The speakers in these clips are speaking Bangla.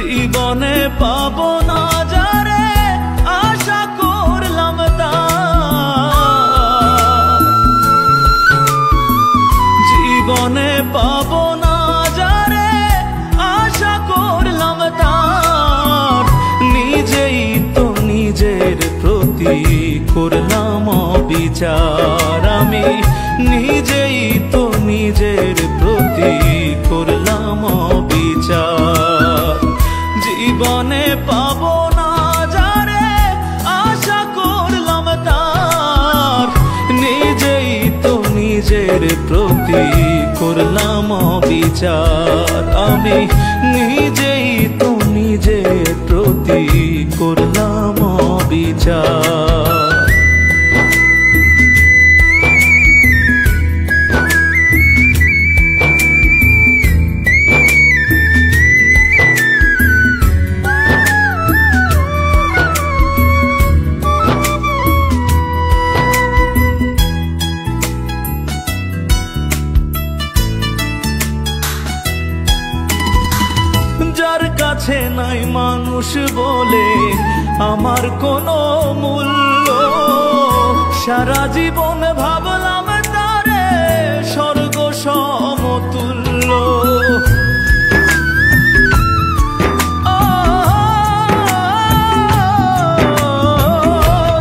জীবনে পাবো না যারে আশা করলাম তার, জীবনে পাবো না যারে আশা করলাম তার, নিজেই তো নিজের প্রতি করলাম অবিচার। আমি নিজেই তো নিজের প্রতি করলাম অবিচার। জীবনে পাবো না যারে আশা করলাম তার, নিজেই তো নিজের প্রতি করলাম অবিচার। আমি নিজেই তো নিজের প্রতি করলাম অবিচার। যার কাছে নাই মানুষ বলে আমার কোনো মূল্য, সারা জীবন ভাবলাম তারে স্বর্গ সমতুল্য।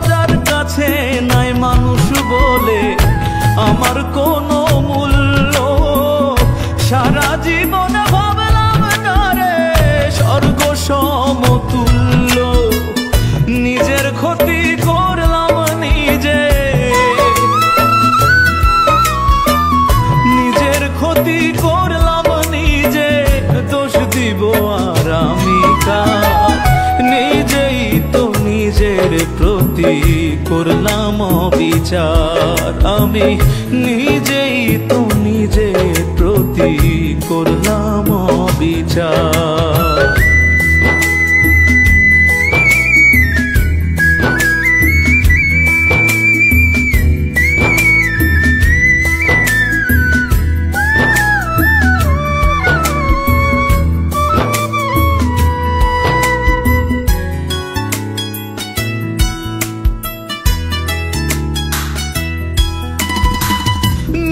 যার কাছে নাই মানুষ বলে আমার কোনো মূল্য, সারা জীবন স্বর্গ সমতুল্য। নিজের ক্ষতি করলাম নিজে, নিজের ক্ষতি করলাম নিজে, দোষ দিব আর আমি কার? নিজেই তো নিজের প্রতি করলাম অবিচার। আমি নিজেই তো নিজের প্রতি করলাম অবিচার।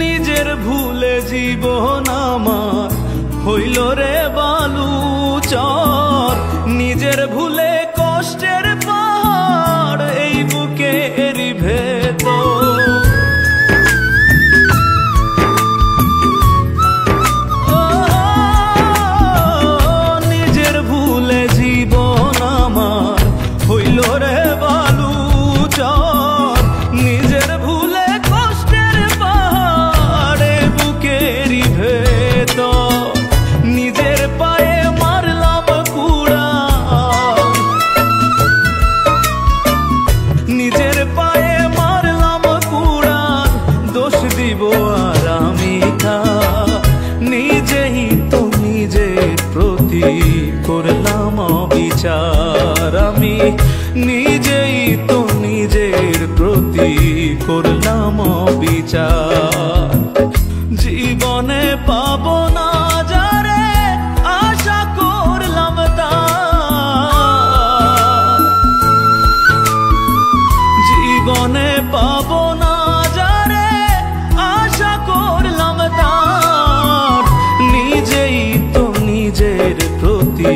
নিজের ভুলে জীবন আমার হইল রে বালুচর, নিজের ভুলে কষ্টের পাহাড় এই বুকের ভেতর। নিজের ভুলে জীবন আমার হইল রে বালুচর, নিজের ভুলে কষ্টের পাহাড় বুকের ভেতর। নিজের পায়ে মারলাম কুড়া, নিজের পায়ে মারলাম কুড়া, দোষ দিব আর আমি কার? নিজেই তো নিজের প্রতি করলাম অবিচার। আমি নিজেই তো নিজের প্রতি করলাম অবিচার। জীবনে পাবো না যারে আশা করলাম তার, জীবনে পাবো না যারে আশা করলাম তার, নিজেই তো নিজের প্রতি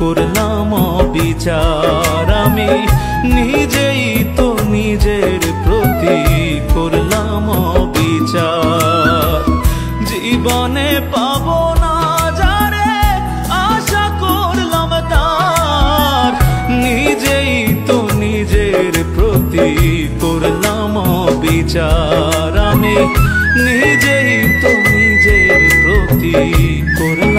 করলাম অবিচার। আমি নিজেই তো নিজের প্রতি করলাম অবিচার। জীবনে পাবো না যারে আশা করলাম তার, নিজেই তো নিজের প্রতি করলাম অবিচার। আমি নিজেই তো নিজের প্রতি করলাম